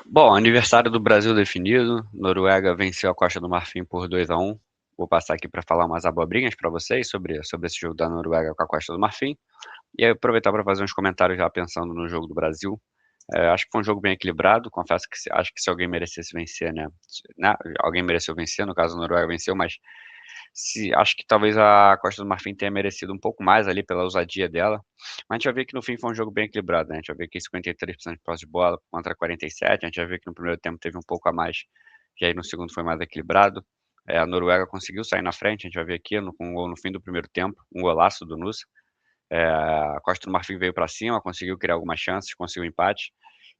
Bom, aniversário do Brasil definido. Noruega venceu a Costa do Marfim por 2-1. Vou passar aqui para falar umas abobrinhas para vocês sobre esse jogo da Noruega com a Costa do Marfim. E aí aproveitar para fazer uns comentários já pensando no jogo do Brasil. Acho que foi um jogo bem equilibrado. Confesso que acho que se alguém merecesse vencer, né, alguém mereceu vencer, no caso a Noruega venceu, mas acho que talvez a Costa do Marfim tenha merecido um pouco mais ali pela ousadia dela. Mas a gente vai ver que no fim foi um jogo bem equilibrado, né? A gente vai ver que 53% de posse de bola contra 47%. A gente vai ver que no primeiro tempo teve um pouco a mais, e aí no segundo foi mais equilibrado. A Noruega conseguiu sair na frente, a gente vai ver aqui com um gol no fim do primeiro tempo, um golaço do Nusa. A Costa do Marfim veio para cima, conseguiu criar algumas chances, conseguiu um empate.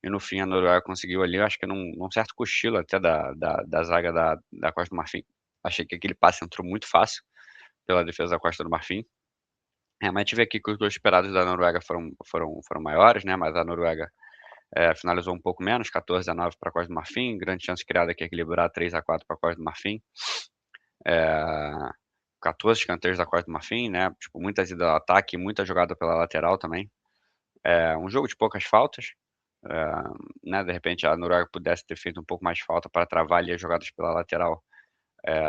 E no fim a Noruega conseguiu ali, acho que num certo cochilo até da zaga da Costa do Marfim. Achei que aquele passe entrou muito fácil pela defesa da Costa do Marfim. Mas a gente vê aqui que os gols esperados da Noruega foram maiores, né, mas a Noruega, finalizou um pouco menos, 14-9 para a Costa do Marfim, grande chance criada aqui equilibrar 3-4 para a Costa do Marfim. 14 escanteios da Costa do Marfim, né, tipo, muitas idas ao ataque, muita jogada pela lateral também. Um jogo de poucas faltas, né, de repente a Noruega pudesse ter feito um pouco mais de falta para travar ali as jogadas pela lateral,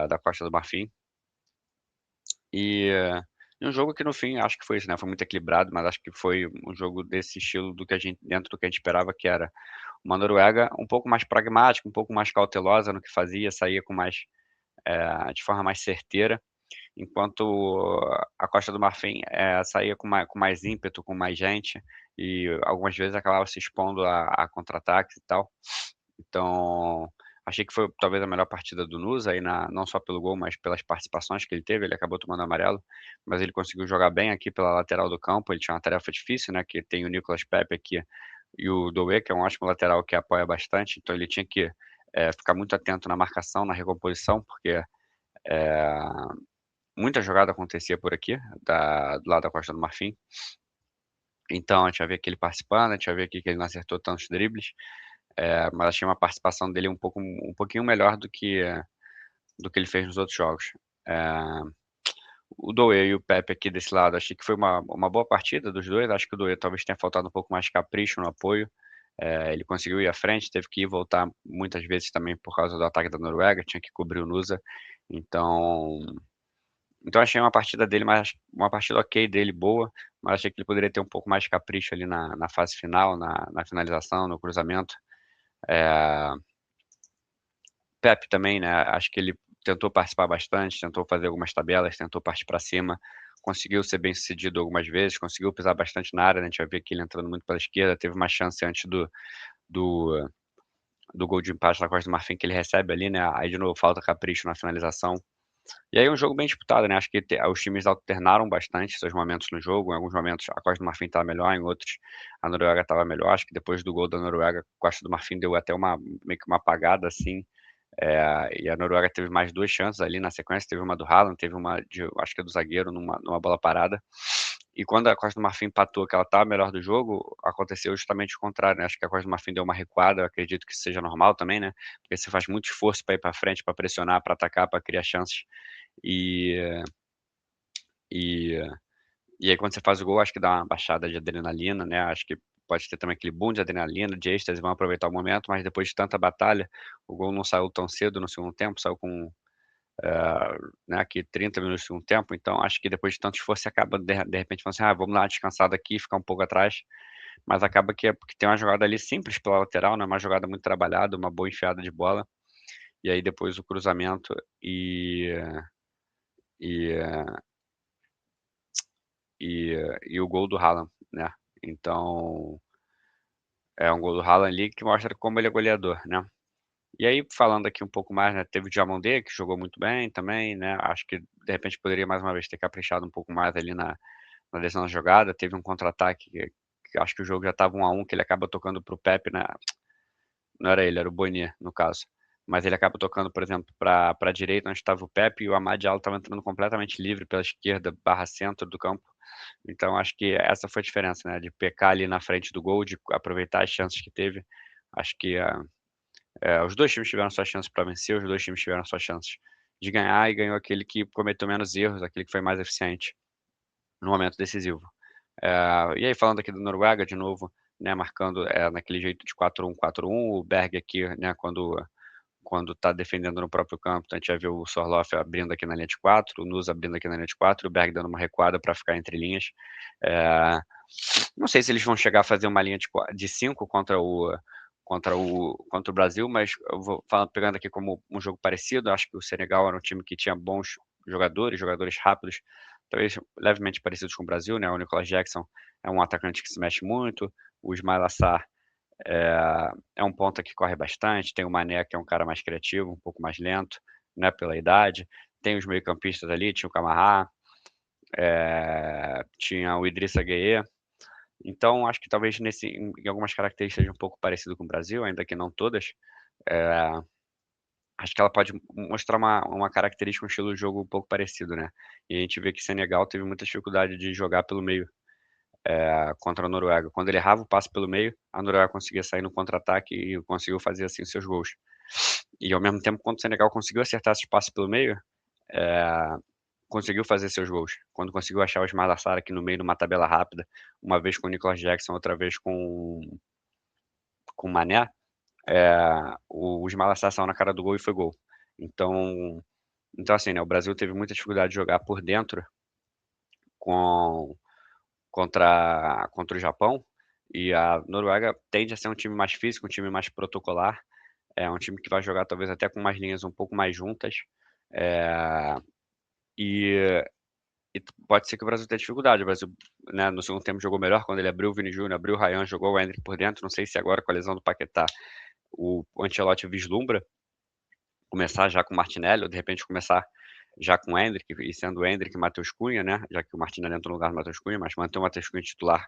da Costa do Marfim. E, e um jogo que no fim acho que foi isso, né, foi muito equilibrado, mas acho que foi um jogo desse estilo do que a gente dentro do que a gente esperava, que era uma Noruega um pouco mais pragmática, um pouco mais cautelosa no que fazia, saía com mais, de forma mais certeira, enquanto a Costa do Marfim, saía com mais ímpeto, com mais gente, e algumas vezes acabava se expondo a contra-ataques e tal. Então, achei que foi talvez a melhor partida do Nusa aí não só pelo gol, mas pelas participações que ele teve. Ele acabou tomando amarelo, mas ele conseguiu jogar bem aqui pela lateral do campo. Ele tinha uma tarefa difícil, né, que tem o Nicolas Pepe aqui e o Doué, que é um ótimo lateral que apoia bastante, então ele tinha que, ficar muito atento na marcação, na recomposição, porque, eh, muita jogada acontecia por aqui, do lado da Costa do Marfim. Então a gente vai ver aqui ele participando, a gente vai ver aqui que ele não acertou tantos dribles, mas achei uma participação dele um pouquinho melhor do que ele fez nos outros jogos. Eh, o Doué e o Pepe aqui desse lado, achei que foi uma boa partida dos dois. Acho que o Doué talvez tenha faltado um pouco mais de capricho no apoio. Ele conseguiu ir à frente, teve que ir e voltar muitas vezes também por causa do ataque da Noruega, tinha que cobrir o Nusa. Então, então achei uma partida dele, mas uma partida ok dele, boa, mas achei que ele poderia ter um pouco mais de capricho ali na fase final, na finalização, no cruzamento. Eh, Pepe também, né, acho que ele tentou participar bastante, tentou fazer algumas tabelas, tentou partir para cima, conseguiu ser bem-sucedido algumas vezes, conseguiu pisar bastante na área, né, a gente vai ver que ele entrando muito pela esquerda, teve uma chance antes do do gol de empate na Costa do Marfim que ele recebe ali, né, aí de novo falta capricho na finalização. E aí um jogo bem disputado, né, acho que os times alternaram bastante seus momentos no jogo, em alguns momentos a Costa do Marfim estava melhor, em outros a Noruega estava melhor, acho que depois do gol da Noruega, a Costa do Marfim deu até meio que uma apagada, assim, e a Noruega teve mais 2 chances ali na sequência, teve uma do Haaland, teve uma acho que é do zagueiro numa bola parada. E quando a Costa do Marfim empatou, que ela estava melhor do jogo, aconteceu justamente o contrário, né, acho que a Costa do Marfim deu uma recuada, eu acredito que isso seja normal também, né, porque você faz muito esforço para ir para frente, para pressionar, para atacar, para criar chances, e e e aí quando você faz o gol, acho que dá uma baixada de adrenalina, né, acho que pode ter também aquele boom de adrenalina, de êxtase, vão aproveitar o momento, mas depois de tanta batalha, o gol não saiu tão cedo no segundo tempo, saiu com, né, aqui 30 minutos do segundo tempo, então acho que depois de tanto esforço você acaba de repente falando assim: "Ah, vamos dar uma descansada aqui, ficar um pouco atrás", mas acaba que é porque tem uma jogada ali simples pela lateral, né, uma jogada muito trabalhada, uma boa enfiada de bola, e aí depois o cruzamento e e o gol do Haaland, né. Então, é um gol do Haaland ali que mostra como ele é goleador, né. E aí falando aqui um pouco mais, né, teve o Diomandé que jogou muito bem também, né, acho que de repente poderia mais uma vez ter caprichado um pouco mais ali na decisão da jogada, teve um contra-ataque que acho que o jogo já estava 1-1 que ele acaba tocando para o Pepe não era ele, era o Bonier no caso. Mas ele acaba tocando, por exemplo, pra direita onde estava o Pepe e o Amad Diallo estava entrando completamente livre pela esquerda barra centro do campo. Então acho que essa foi a diferença, né, de pecar ali na frente do gol, de aproveitar as chances que teve. Acho que, os 2 times tiveram suas chances para vencer, os 2 times tiveram suas chances de ganhar e ganhou aquele que cometeu menos erros, aquele que foi mais eficiente no momento decisivo. E aí falando aqui do Noruega de novo, né, marcando, naquele jeito de 4-1-4-1, o Berg aqui, né, quando tá defendendo no próprio campo, então a gente vai ver o Sorloth abrindo aqui na linha de 4, o Nusa abrindo aqui na linha de 4, o Berg dando uma recuada para ficar entre linhas. Não sei se eles vão chegar a fazer uma linha de 5 contra o Brasil, mas eu vou pegando aqui como um jogo parecido. Acho que o Senegal era um time que tinha bons jogadores rápidos, talvez levemente parecidos com o Brasil, né? O Nicolas Jackson é um atacante que se mexe muito, o Ismaila Sarr é um ponta que corre bastante, tem o Mané, que é um cara mais criativo, um pouco mais lento, né, pela idade. Tem os meio-campistas ali, tinha o Camará, tinha o Idrissa Gueye. Então, acho que talvez em algumas características seja um pouco parecido com o Brasil, ainda que não todas. Acho que ela pode mostrar uma característica, um estilo de jogo um pouco parecido, né? E a gente vê que Senegal teve muita dificuldade de jogar pelo meio contra a Noruega. Quando ele errava o passe pelo meio, a Noruega conseguia sair no contra-ataque e conseguiu fazer assim os seus gols. E ao mesmo tempo, quando o Senegal conseguiu acertar esses passes pelo meio, conseguiu fazer seus gols. Quando conseguiu achar o Ismaila Sarr aqui no meio numa tabela rápida, uma vez com o Nicolas Jackson, outra vez com o Mané, o Ismaila Sarr saiu na cara do gol e foi gol. Então assim, né, o Brasil teve muita dificuldade de jogar por dentro contra o Japão, e a Noruega tende a ser um time mais físico, um time mais protocolar, é um time que vai jogar talvez até com umas linhas um pouco mais juntas, e pode ser que o Brasil tenha dificuldade. O Brasil, né, no segundo tempo jogou melhor quando ele abriu o Vini Júnior, abriu o Ryan, jogou o Endrick por dentro. Não sei se agora com a lesão do Paquetá o Ancelotti vislumbra começar já com o Martinelli, ou de repente começar já com o Endrick, e sendo o Endrick e Matheus Cunha, né, já que o Martinelli entrou no lugar do Matheus Cunha, mas manter o Matheus Cunha titular,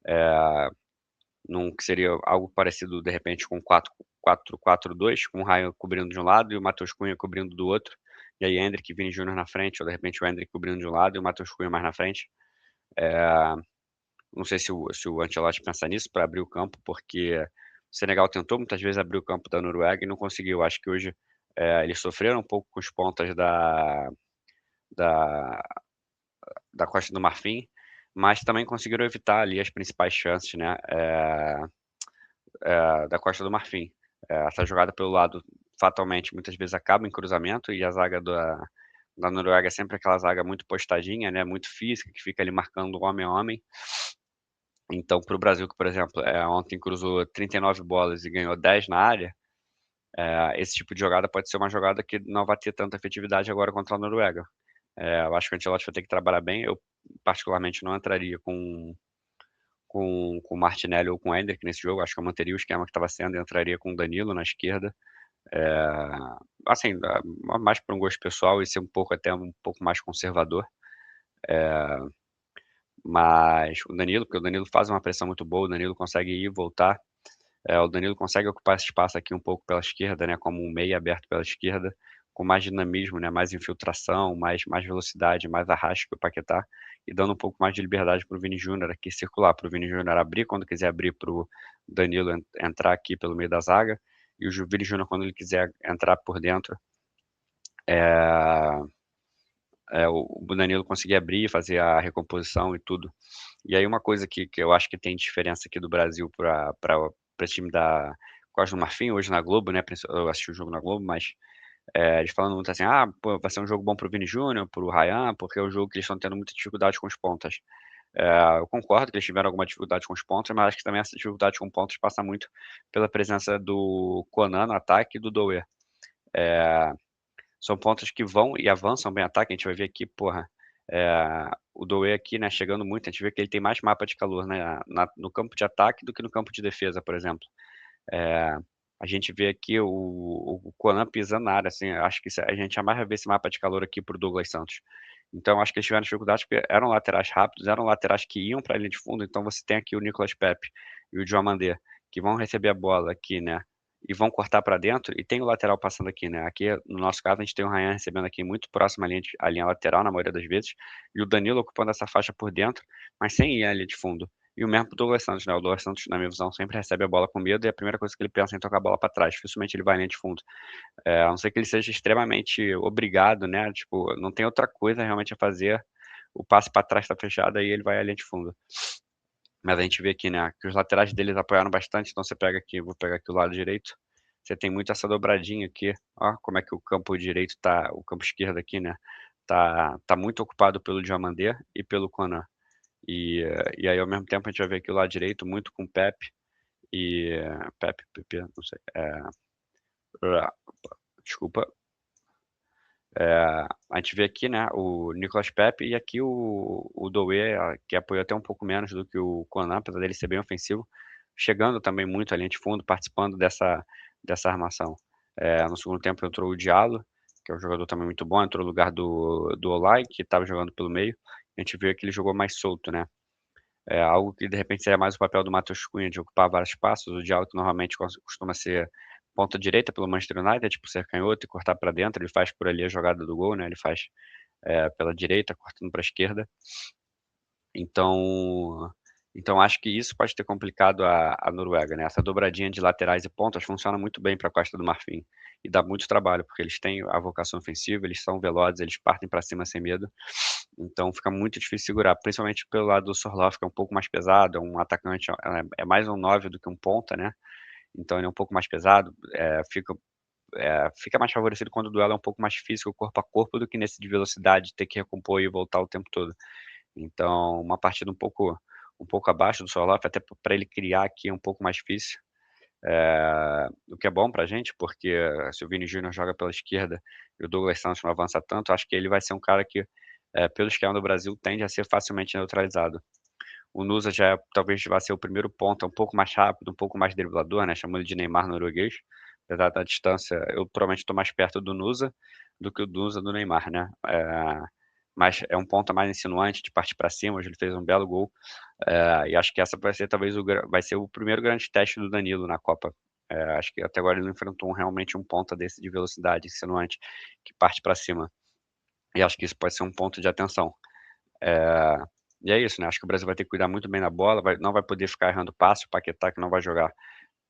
que seria algo parecido de repente com 4-4-2, com o Ryan cobrindo de um lado e o Matheus Cunha cobrindo do outro, e aí Endrick e Vini Júnior na frente, ou de repente o Endrick cobrindo de um lado e o Matheus Cunha mais na frente. Não sei se o Ancelotti pensa nisso para abrir o campo, porque o Senegal tentou muitas vezes abrir o campo da Noruega e não conseguiu. Acho que hoje eles sofreram um pouco com os pontas da, da Costa do Marfim, mas também conseguiram evitar ali as principais chances, né, da Costa do Marfim. Essa jogada pelo lado fatalmente muitas vezes acaba em cruzamento, e a zaga da Noruega é sempre aquela zaga muito postadinha, né, muito física, que fica ali marcando homem a homem. Então, para o Brasil, que, por exemplo, ontem cruzou 39 bolas e ganhou 10 na área, esse tipo de jogada pode ser uma jogada que não vai ter tanta efetividade agora contra a Noruega. Eu acho que o Ancelotti vai ter que trabalhar bem. Eu, particularmente, não entraria com o Martinelli ou com o Endrick nesse jogo. Acho que eu manteria o esquema que estava sendo e entraria com o Danilo na esquerda. Assim, mais por um gosto pessoal e ser até um pouco mais conservador. Mas porque o Danilo faz uma pressão muito boa, o Danilo consegue ir e voltar. O Danilo consegue ocupar esse espaço aqui um pouco pela esquerda, né, como um meia aberto pela esquerda, com mais dinamismo, né, mais infiltração, mais velocidade, mais arrasto que o Paquetá, e dando um pouco mais de liberdade para o Vini Júnior aqui circular, para o Vini Júnior abrir quando quiser abrir, para o Danilo entrar aqui pelo meio da zaga, e o Vini Júnior quando ele quiser entrar por dentro, o Danilo conseguir abrir e fazer a recomposição e tudo. E aí uma coisa que eu acho que tem diferença aqui do Brasil para esse time da Costa do Marfim, hoje na Globo, né? Eu assisti o jogo na Globo, mas eles falando muito assim, pô, vai ser um jogo bom pro Vini Júnior, pro Ryan, porque é o jogo que eles estão tendo muita dificuldade com os pontas. Eu concordo que eles tiveram alguma dificuldade com os pontas, mas acho que também essa dificuldade com pontas passa muito pela presença do Conan no ataque e do Doué. São pontas que vão e avançam bem ataque. A gente vai ver aqui, porra, o Doué aqui, né, chegando muito. A gente vê que ele tem mais mapa de calor, né, no campo de ataque do que no campo de defesa, por exemplo. A gente vê aqui o Conan pisando na área, assim, acho que a gente jamais vai ver esse mapa de calor aqui pro Douglas Santos. Então, acho que eles tiveram dificuldade porque eram laterais rápidos, eram laterais que iam para a linha de fundo. Então, você tem aqui o Nicolas Pepe e o Diomandé, que vão receber a bola aqui, né, e vão cortar para dentro, e tem o lateral passando aqui, né? Aqui, no nosso caso, a gente tem o Ryan recebendo aqui muito próximo à linha lateral, na maioria das vezes, e o Danilo ocupando essa faixa por dentro, mas sem ir à linha de fundo. E o mesmo pro Douglas Santos, né? O Douglas Santos, na minha visão, sempre recebe a bola com medo, e a primeira coisa que ele pensa é em tocar a bola para trás. Dificilmente ele vai à linha de fundo. A não ser que ele seja extremamente obrigado, né? Tipo, não tem outra coisa realmente a fazer. O passe para trás está fechado, aí ele vai à linha de fundo. Mas a gente vê aqui, né, que os laterais deles apoiaram bastante, então você pega aqui, vou pegar aqui o lado direito, você tem muito essa dobradinha aqui, ó, como é que o campo direito tá, o campo esquerdo aqui, né, tá muito ocupado pelo Diomandé e pelo Konan. E aí ao mesmo tempo a gente vai ver aqui o lado direito muito com Pepe Pepe, não sei, desculpa. A gente vê aqui, né, o Nicolas Pepe e aqui o Doué, que apoiou até um pouco menos do que o Konan, apesar dele ser bem ofensivo, chegando também muito à linha de fundo, participando dessa armação. No segundo tempo entrou o Diallo, que é um jogador também muito bom, entrou no lugar do Olay, que estava jogando pelo meio. A gente vê que ele jogou mais solto, né. É algo que de repente seria mais o papel do Matheus Cunha de ocupar vários espaços, o Diallo que normalmente costuma ser ponta direita pelo Manchester United, tipo ser canhoto e cortar para dentro, ele faz por ali a jogada do gol, né, ele faz, pela direita cortando para a esquerda. Então acho que isso pode ter complicado a Noruega, né, essa dobradinha de laterais e pontas funciona muito bem para a Costa do Marfim, e dá muito trabalho, porque eles têm a vocação ofensiva, eles são velozes, eles partem para cima sem medo, então fica muito difícil segurar, principalmente pelo lado do Sorloth, que é um pouco mais pesado, é um atacante, é mais um 9 do que um ponta, né, então ele é um pouco mais pesado, fica mais favorecido quando o duelo é um pouco mais físico, corpo a corpo, do que nesse de velocidade, ter que recompor e voltar o tempo todo. Então, uma partida um pouco abaixo do Sorloth, até para ele criar aqui é um pouco mais difícil, o que é bom pra gente, porque se o Vini Júnior joga pela esquerda e o Douglas Santos não avança tanto, acho que ele vai ser um cara que, pelo esquema do Brasil, tende a ser facilmente neutralizado. O Nusa talvez vá ser o primeiro ponta um pouco mais rápido, um pouco mais driblador, né, chamam ele de Neymar norueguês, apesar da distância, eu provavelmente estou mais perto do Nusa do que o Nusa do Neymar, né, mas é um ponta mais insinuante de partir para cima, hoje ele fez um belo gol, e acho que essa vai ser talvez vai ser o primeiro grande teste do Danilo na Copa. Acho que até agora ele não enfrentou realmente um ponta desse de velocidade, insinuante, que parte para cima, e acho que isso pode ser um ponto de atenção. Eh, e é isso, né, acho que o Brasil vai ter que cuidar muito bem da bola, não vai poder ficar errando passe, o Paquetá que não vai jogar,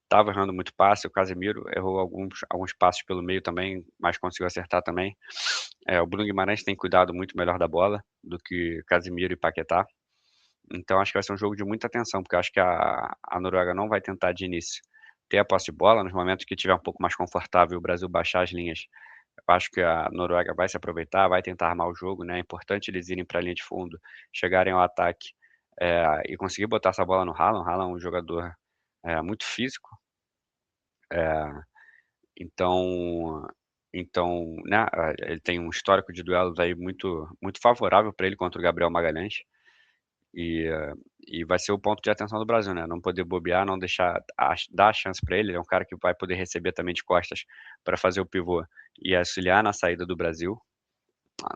estava errando muito passe, o Casemiro errou alguns passes pelo meio também, mas conseguiu acertar também. O Bruno Guimarães tem cuidado muito melhor da bola do que Casemiro e Paquetá, então acho que vai ser um jogo de muita atenção, porque eu acho que a Noruega não vai tentar de início ter a posse de bola, nos momentos que estiver um pouco mais confortável e o Brasil baixar as linhas, eu acho que a Noruega vai se aproveitar, vai tentar armar o jogo, né, é importante eles irem para a linha de fundo, chegarem ao ataque, e conseguir botar essa bola no Haaland. O Haaland é um jogador, muito físico, eh, então né, ele tem um histórico de duelos aí muito muito favorável para ele contra o Gabriel Magalhães, e e vai ser o ponto de atenção do Brasil, né, não poder bobear, não deixar dar a chance para ele, ele é um cara que vai poder receber também de costas para fazer o pivô e auxiliar na saída do Brasil,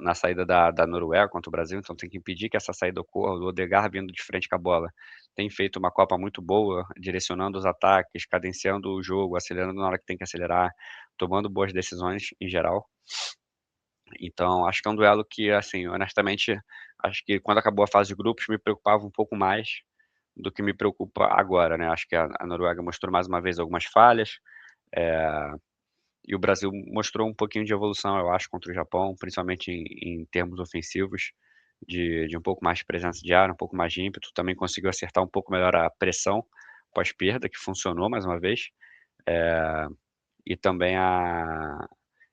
na saída da Noruega contra o Brasil, então tem que impedir que essa saída ocorra. O Odegaard vindo de frente com a bola, tem feito uma Copa muito boa, direcionando os ataques, cadenciando o jogo, acelerando na hora que tem que acelerar, tomando boas decisões em geral. Então acho que é um duelo que, assim, honestamente, acho que quando acabou a fase de grupos me preocupava um pouco mais do que me preocupa agora, né. Acho que a Noruega mostrou mais uma vez algumas falhas, eh, e o Brasil mostrou um pouquinho de evolução, eu acho, contra o Japão, principalmente em termos ofensivos, de um pouco mais de presença de área, um pouco mais de ímpeto, também conseguiu acertar um pouco melhor a pressão pós-perda, que funcionou mais uma vez, eh, e também a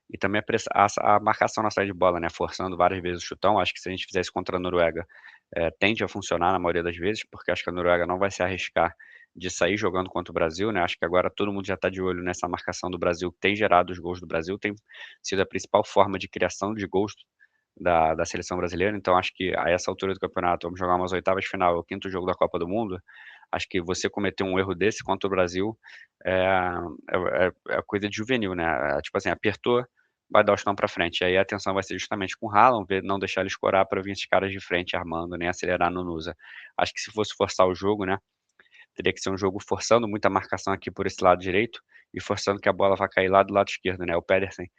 e também a marcação na saída de bola, né, forçando várias vezes o chutão. Acho que se a gente fizesse contra a Noruega, tende a funcionar na maioria das vezes, porque acho que a Noruega não vai se arriscar de sair jogando contra o Brasil, né. Acho que agora todo mundo já está de olho nessa marcação do Brasil, que tem gerado os gols do Brasil, tem sido a principal forma de criação de gols da seleção brasileira. Então acho que a essa altura do campeonato, vamos jogar umas oitavas de final, é o 5º jogo da Copa do Mundo, acho que você cometer um erro desse contra o Brasil é coisa de juvenil, né. Tipo assim, apertou, vai dar o chutão pra frente. E aí a atenção vai ser justamente com o Haaland, ver não deixar ele escorar para vir esses caras de frente armando, nem acelerar no Nusa. Acho que se fosse forçar o jogo, né, teria que ser um jogo forçando muita marcação aqui por esse lado direito e forçando que a bola vá cair lá do lado esquerdo, né. O Pedersen,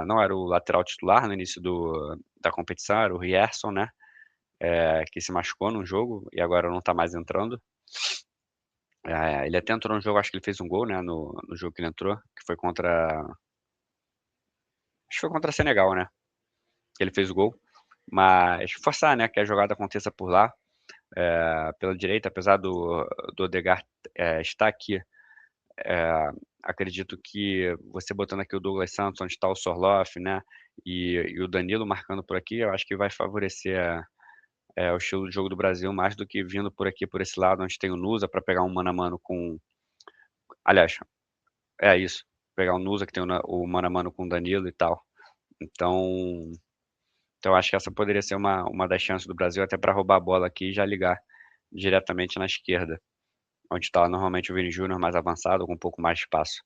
não era o lateral titular no início da competição, era o Ryerson, né, que se machucou num jogo e agora não tá mais entrando. Ele até entrou no jogo, acho que ele fez um gol, né, no jogo que ele entrou, que foi acho que foi contra Senegal, né, que ele fez o gol. Mas forçar, né, que a jogada aconteça por lá. pela direita, apesar do Odegaard, estar aqui, eh, acredito que você botando aqui o Douglas Santos, onde está o Sorloth, né, e o Danilo marcando por aqui, eu acho que vai favorecer, o estilo de jogo do Brasil mais do que vindo por aqui, por esse lado, onde tem o Nusa para pegar um mano a mano com, aliás, é isso, pegar o Nusa que tem o mano a mano com o Danilo e tal. Então acho que essa poderia ser uma das chances do Brasil até para roubar a bola aqui e já ligar diretamente na esquerda, onde está normalmente o Vini Júnior mais avançado, com um pouco mais de espaço.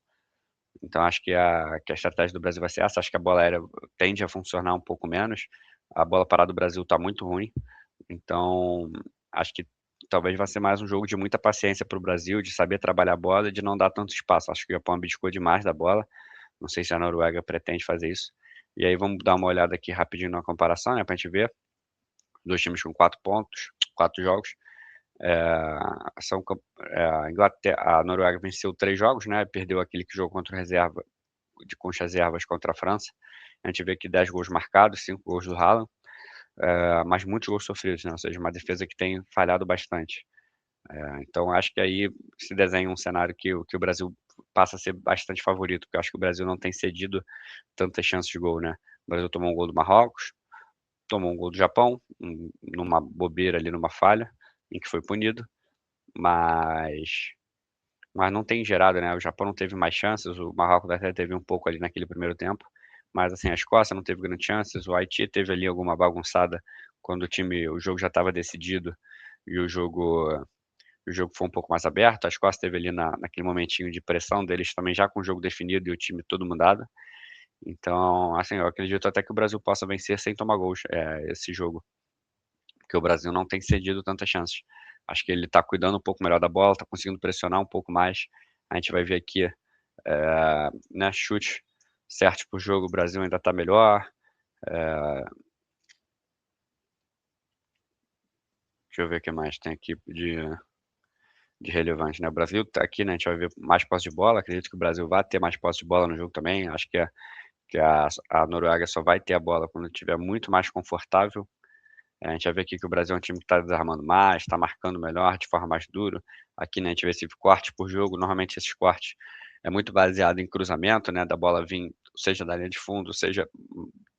Então acho que a estratégia do Brasil vai ser essa, acho que a bola aérea tende a funcionar um pouco menos, a bola parada do Brasil está muito ruim, então acho que talvez vá ser mais um jogo de muita paciência para o Brasil, de saber trabalhar a bola e de não dar tanto espaço. Acho que o Japão abdicou demais da bola, não sei se a Noruega pretende fazer isso. E aí vamos dar uma olhada aqui rapidinho na comparação, né, pra gente ver. 2 times com 4 pontos, 4 jogos. São a Noruega venceu 3 jogos, né, perdeu aquele jogo contra o reserva com as reservas contra a França. A gente vê aqui 10 gols marcados, 5 gols do Haaland, mas muitos gols sofridos, né, ou seja, uma defesa que tem falhado bastante. Então acho que aí se desenha um cenário que o Brasil passa a ser bastante favorito, porque eu acho que o Brasil não tem cedido tantas chances de gol, né. O Brasil tomou um gol do Marrocos, tomou um gol do Japão, numa bobeira ali, numa falha, em que foi punido, mas não tem gerado, né, o Japão não teve mais chances, o Marrocos até teve um pouco ali naquele primeiro tempo, mas assim, a Escócia não teve grandes chances, o Haiti teve ali alguma bagunçada quando o jogo já estava decidido e o jogo foi um pouco mais aberto, a Escócia teve ali naquele momentinho de pressão deles também já com o jogo definido e o time todo mudado. Então, assim, eu acredito até que o Brasil possa vencer sem tomar gols, esse jogo, porque o Brasil não tem cedido tantas chances. Acho que ele tá cuidando um pouco melhor da bola, tá conseguindo pressionar um pouco mais. A gente vai ver aqui, né, chutes certos por jogo, o Brasil ainda tá melhor. Deixa eu ver o que mais tem aqui de relevante, né. O Brasil tá aqui, né, a gente vai ver mais posse de bola, acredito que o Brasil vai ter mais posse de bola no jogo também, acho que a Noruega só vai ter a bola quando estiver muito mais confortável. A gente vai ver aqui que o Brasil é um time que está desarmando mais, está marcando melhor, de forma mais dura. Aqui, né, a gente vê esse corte por jogo, normalmente esses cortes é muito baseado em cruzamento, né, da bola vir seja da linha de fundo, seja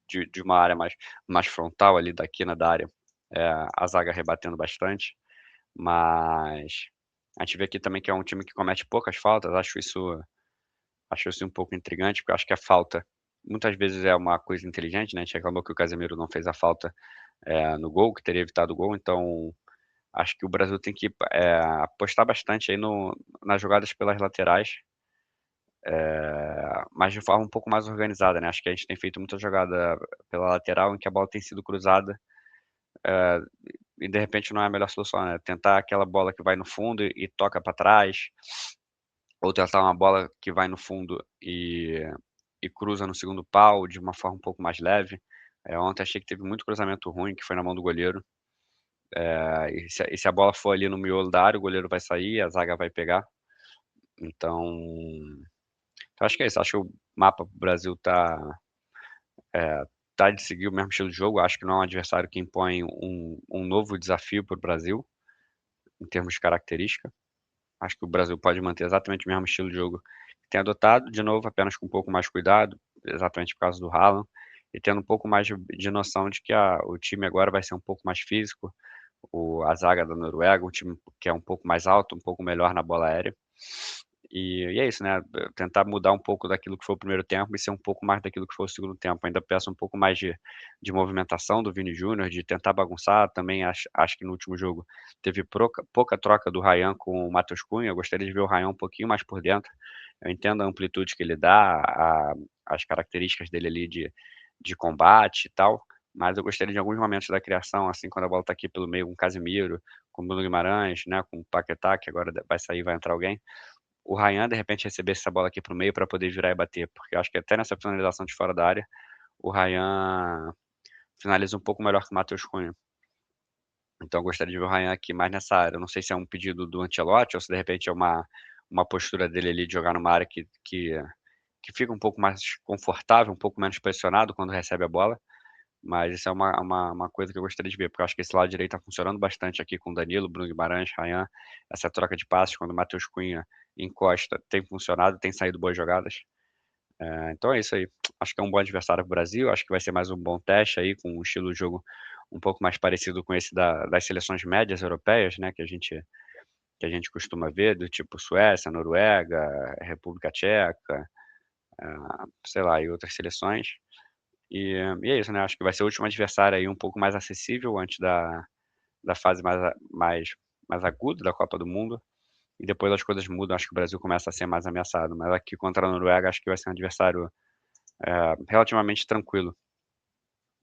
de uma área mais frontal ali da quina da área, a zaga rebatendo bastante. Mas a gente vê aqui também que é um time que comete poucas faltas, acho isso um pouco intrigante, porque eu acho que a falta muitas vezes é uma coisa inteligente, né, a gente reclamou que o Casemiro não fez a falta, no gol, que teria evitado o gol, então acho que o Brasil tem que, apostar bastante aí nas jogadas pelas laterais, mas de forma um pouco mais organizada, né, acho que a gente tem feito muita jogada pela lateral em que a bola tem sido cruzada, eh, e de repente não é a melhor solução, né, tentar aquela bola que vai no fundo e toca para trás, ou tentar uma bola que vai no fundo e cruza no segundo pau de uma forma um pouco mais leve. Ontem achei que teve muito cruzamento ruim, que foi na mão do goleiro. E se a bola for ali no miolo da área, o goleiro vai sair, a zaga vai pegar. Então acho que é isso, acho que o mapa para o Brasil tá de seguir o mesmo estilo de jogo, acho que não é um adversário que impõe um novo desafio para o Brasil, em termos de característica. Acho que o Brasil pode manter exatamente o mesmo estilo de jogo que tem adotado, de novo, apenas com um pouco mais cuidado, exatamente por causa do Haaland, e tendo um pouco mais de noção de que o time agora vai ser um pouco mais físico, a zaga da Noruega, um time que é um pouco mais alto, um pouco melhor na bola aérea. E é isso, né, tentar mudar um pouco daquilo que foi o primeiro tempo e ser um pouco mais daquilo que foi o segundo tempo. Ainda peço um pouco mais de movimentação do Vini Júnior, de tentar bagunçar. Também acho que no último jogo teve pouca troca do Ryan com o Matheus Cunha. Eu gostaria de ver o Ryan um pouquinho mais por dentro. Eu entendo a amplitude que ele dá, as características dele ali de combate e tal, mas eu gostaria de alguns momentos da criação, assim, quando a bola tá aqui pelo meio com o Casemiro, com o Bruno Guimarães, né, com o Paquetá, que agora vai sair, vai entrar alguém, o Ryan de repente recebesse essa bola aqui para o meio para poder virar e bater, porque eu acho que até nessa finalização de fora da área, o Ryan finaliza um pouco melhor que o Matheus Cunha. Então eu gostaria de ver o Ryan aqui mais nessa área. Eu não sei se é um pedido do Ancelotti ou se de repente é uma postura dele ali de jogar numa área que fica um pouco mais confortável, um pouco menos pressionado quando recebe a bola, Mas isso é uma coisa que eu gostaria de ver, porque eu acho que esse lado direito tá funcionando bastante aqui com Danilo, Bruno Guimarães, Ryan, essa troca de passes quando o Matheus Cunha encosta, tem funcionado, tem saído boas jogadas. Então é isso aí. Acho que é um bom adversário para o Brasil, acho que vai ser mais um bom teste aí, com um estilo de jogo um pouco mais parecido com esse das seleções médias europeias, né, que a gente costuma ver, do tipo Suécia, Noruega, República Tcheca, sei lá, e outras seleções. E é isso, né, acho que vai ser o último adversário aí um pouco mais acessível antes da fase mais aguda da Copa do Mundo, e depois as coisas mudam, acho que o Brasil começa a ser mais ameaçado. Mas aqui contra a Noruega acho que vai ser um adversário, relativamente tranquilo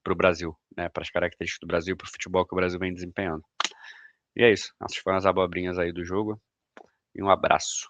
para o Brasil, né, para as características do Brasil, para o futebol que o Brasil vem desempenhando. E é isso, essas foram as abobrinhas aí do jogo, e um abraço.